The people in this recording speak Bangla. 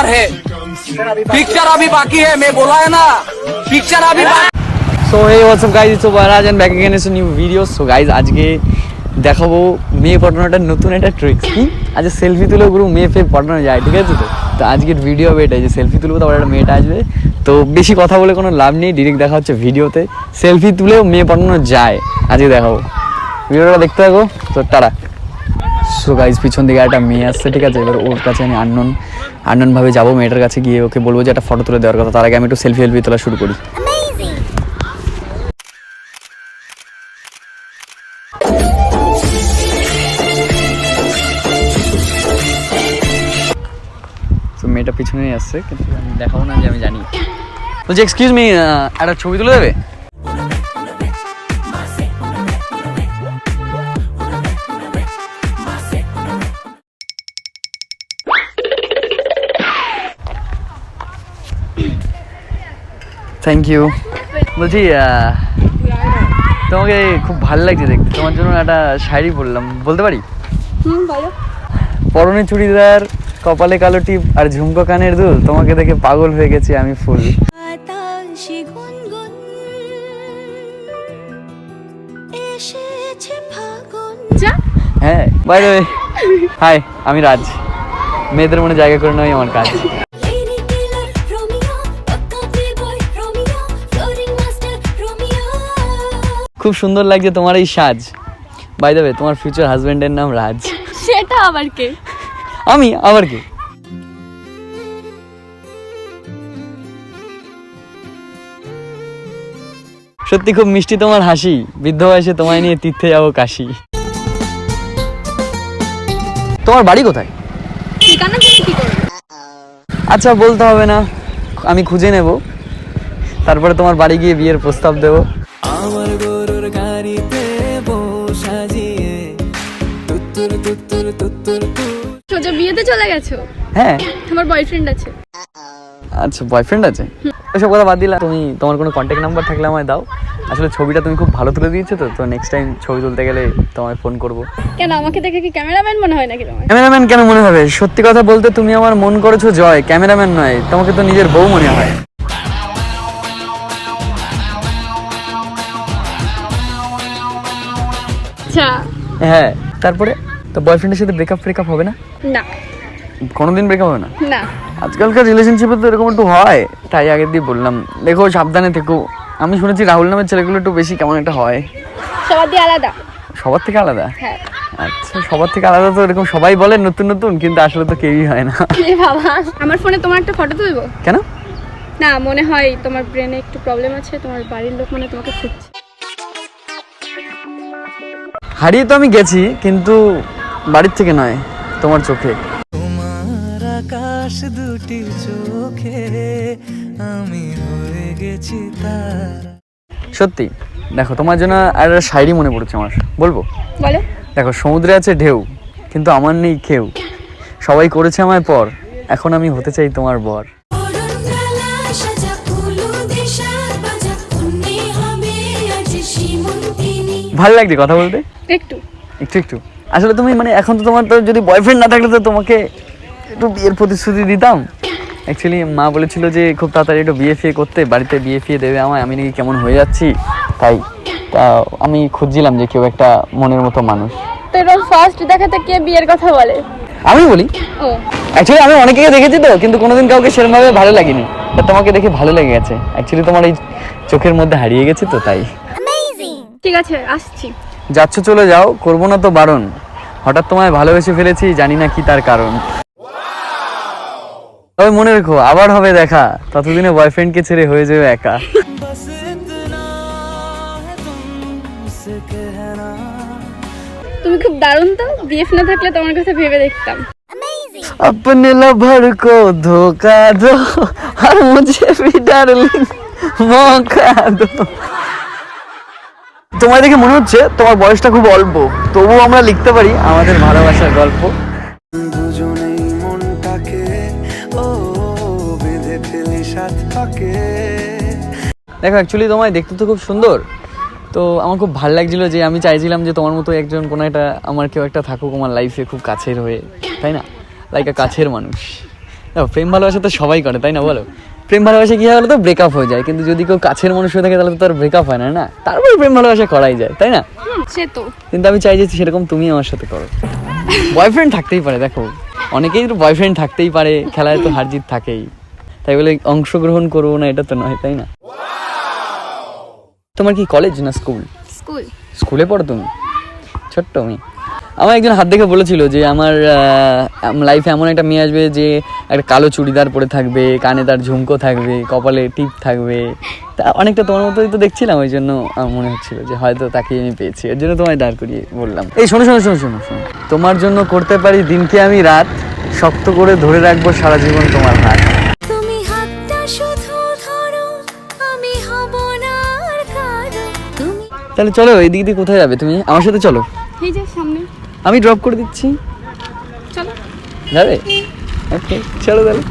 पिक्चर है, पिक्चर अभी बाकी है, मैं बोला है ना, पिक्चर अभी बाकी। So hey, what's up guys, it's Obaraj and back again is a new video. So guys, আজকে দেখাবো মেয়ে পটানোটা নতুন একটা ট্রিক্স। কি আজ সেলফি তুলে পুরো মেয়ে ফে পটানো যায়, ঠিক আছে? তো আজকের ভিডিও হবে এটাই যে সেলফি তুলবো, তারপর একটা মেয়েটা আসবে। তো বেশি কথা বলে কোনো লাভ নেই, ডিরেক্ট দেখা হচ্ছে ভিডিওতে। সেলফি তুলেও মেয়ে পটানো যায়, আজকে দেখাবো। ভিডিওটা দেখতে থাকো। তো টাটা। সো গাইজ পিছন দিকে একটা মেয়ে আসছে, ঠিক আছে? এবার ওর কাছে আমি আননোন ভাবে যাবো, মেয়েটার কাছে গিয়ে ওকে বলবো যে একটা ফটো তুলে দেওয়ার কথা। তার আগে আমি একটু সেলফি তোলা শুরু করি। তো মেয়েটা পিছনেই আসছে, কিন্তু আমি দেখাবো না যে আমি জানি। বলছি এক্সকিউজ মি, একটা ছবি তুলে দেবে? Thank you. বলছি তোমাকে খুব ভালো লাগছে দেখতে, তোমার জন্য একটা শায়রি বললাম, বলতে পারি? বলো। পরনে চুড়িদার, কপালে কালো টিপ আর ঝুমকো কানের দুল, তোমাকে দেখে পাগল হয়ে গেছি আমি ফুল। হ্যাঁ, বাই দ্য ওয়ে, হাই, আমি রাজ। মেয়েদের মনে জায়গা করে নেওয়াই আমার কাজ। খুব সুন্দর লাগছে তোমার এই সাজ। বাই দ্য ওয়ে, তোমার ফিউচার হাজবেন্ডের নাম রাজ। সেটা আবার কে? আমি আবার কে? সত্যি খুব মিষ্টি তোমার হাসি, বৃদ্ধ বয়সে তোমায় নিয়ে তীর্থে যাবো কাশি। তোমার বাড়ি কোথায়? ঠিকানা জেনে কি করবে? আচ্ছা বলতে হবে না, আমি খুঁজে নেব, তারপরে তোমার বাড়ি গিয়ে বিয়ের প্রস্তাব দেবো। আমার গরুর গাড়িতে সাজিয়ে তুত্তুর তুত্তুর তুত্তুর। সোজা বিয়েতে চলে গেছো? হ্যাঁ, আমার বয়ফ্রেন্ড আছে। আচ্ছা বয়ফ্রেন্ড আছে? ওইসব কথা বাদ দিলা, তুমি তোমার কোনো কন্ট্যাক্ট নাম্বার থাকলে আমায় দাও। আসলে ছবিটা তুমি খুব ভালো তুলে দিয়েছো, তো নেক্সট টাইম ছবি তুলতে গেলে তোমায় ফোন করবো। কেন, আমাকে দেখে কি ক্যামেরাম্যান মনে হয় নাকি তোমার? ক্যামেরাম্যান কেন মনে হবে? সত্যি কথা বলতে তুমি আমার মন করেছো জয়, ক্যামেরাম্যান নয়, তোমাকে তো নিজের বউ মনে হয়। আচ্ছা হ্যাঁ, তারপরে তো বয়ফ্রেন্ডের সাথে ব্রেকআপ হবে না? না, কোনোদিন ব্রেকআপ হবে না? না। আজকালকার রিলেশনশিপে তো এরকম একটু হয়, তাই আগের দিয়ে বললাম। দেখো সাবধানে থেকো, আমি শুনেছি রাহুল নামের ছেলেগুলো একটু বেশি কেমন একটা হয়। সবার দিয়ে আলাদা? সবার থেকে আলাদা? হ্যাঁ। আচ্ছা, সবার থেকে আলাদা তো এরকম সবাই বলে নতুন নতুন, কিন্তু আসলে তো কেউই হয় না। এ বাবা, আমার ফোনে তোমার একটা ফটো তুলবো? কেন? না, মনে হয় তোমার ব্রেনে একটু প্রবলেম আছে, তোমার বাড়ির লোক মানে তোমাকে খুঁজছে। হারিয়ে তো আমি গেছি, কিন্তু বাড়ির থেকে নয়, তোমার চোখে। তোমার আকাশ দুটি চোখে আমি হয়ে গেছি তারা। সত্যি দেখো, তোমার জন্য আর একটা শায়রি মনে পড়েছে আমার, বলবো? বলো। দেখো সমুদ্রে আছে ঢেউ, কিন্তু আমার নেই কেউ, সবাই করেছে আমায় পর, এখন আমি হতে চাই তোমার বর। ভালো লাগছে কথা বলতে? একটু একটু একটু। আসলে তুমি মানে এখন তো তোমার তো যদি বয়ফ্রেন্ড না থাকলে তো তোমাকে একটু বিয়ের প্রতিশ্রুতি দিতাম। অ্যাকচুয়ালি মা বলেছিল যে খুব তাড়াতাড়ি একটু বিয়ে ফিয়ে করতে, বাড়িতে বিয়ে ফিয়ে দেবে আমায়, আমি নাকি কেমন হয়ে যাচ্ছি, তাই আমি খুঁজছিলাম যে কেউ একটা মনের মতো মানুষ। তো এরকম ফার্স্ট দেখাতে কে বিয়ের কথা বলে? আমি বলি। ও অ্যাকচুয়ালি আমি অনেকে দেখেছি তো, কিন্তু কোনোদিন কাউকে সেরকমভাবে ভালো লাগেনি। তা তোমাকে দেখে ভালো লেগে গেছে, অ্যাকচুয়ালি তোমার এই চোখের মধ্যে হারিয়ে গেছে তো তাই। ঠিক আছে, আসছি। যাচ্ছ চলে যাও, করবো না তো বারণ, হঠাৎ তোমায় ভালোবেসে ফেলেছি, জানি না কি তার কারণ। তবে মনে রেখো আবার হবে দেখা, ততদিনে বয়ফ্রেন্ডকে ছেড়ে হয়ে যাবে একা। তুমি খুব দারুণ তো, বিএফ না থাকলে তোমার কথা ভেবে দেখতাম। अपने लवर को धोखा दो और मुझे भी डार्लिंग मौका दो। তোমায় দেখে মনে হচ্ছে তোমার বয়সটা খুব অল্প, তবুও আমরা লিখতে পারি আমাদের ভালোবাসার গল্প। দুজনেই মনটাকে ও বেঁধে ফেলি সাথ পাকে। দেখো অ্যাকচুয়ালি তোমায় দেখতে তো খুব সুন্দর, তো আমার খুব ভালো লাগছিল যে আমি চাইছিলাম যে তোমার মতো একজন কোনো একটা আমার কেউ একটা থাকুক আমার লাইফে, খুব কাছের হয়ে, তাই না? লাইক কাছের মানুষ। দেখো প্রেম ভালোবাসা তো সবাই করে তাই না বলো, প্রেম ভালোবাসা কি হয় বলো তো ব্রেকআপ হয়ে যায়, কিন্তু যদি কেউ কাছের মানুষ হয়ে থাকে তাহলে তো তার ব্রেকআপ হয় না, না তারপরে প্রেম ভালোবাসা করাই যায় তাই না? সে তো কিন্তু আমি চাই যে সেরকম তুমি আমার সাথে করো। বয়ফ্রেন্ড থাকতেই পারে, দেখো অনেকেই তো বয়ফ্রেন্ড থাকতেই পারে, খেলায় তো হার জিত থাকেই, তাই বলে অংশগ্রহণ করবো না এটা তো নয় তাই না? তোমার কি কলেজ না স্কুল? স্কুল। স্কুলে পড়ো তুমি? ছোট্ট মেয়ে। আমার একজন হাত দেখে বলেছিল যে আমার লাইফে এমন একটা মেয়ে আসবে যে একটা কালো চুড়িদার পরে থাকবে, কানে তার ঝুমকো থাকবে, কপালে টিপ থাকবে, তা অনেকটা তোমার মতোই তো দেখছিলাম, ওই জন্য আমার মনে হচ্ছিল যে হয়তো তাকেই আমি পেয়েছি, এর জন্য তোমায় দাঁড় করিয়ে বললাম। এই শোনো শোনো শোনো শোনো শোনো, তোমার জন্য করতে পারি দিনকে আমি রাত, শক্ত করে ধরে রাখবো সারা জীবন তোমার হাত। তুমি হাতটা শুধু ধরো, আমি হব না আর কারো। তুমি তাহলে চলো এদিক দিয়ে কোথায় যাবে তুমি? আমার সাথে চলো, এই যে সামনে। আমি ড্রপ করে দিচ্ছি, চলো। যাবে? ওকে চলো তাহলে।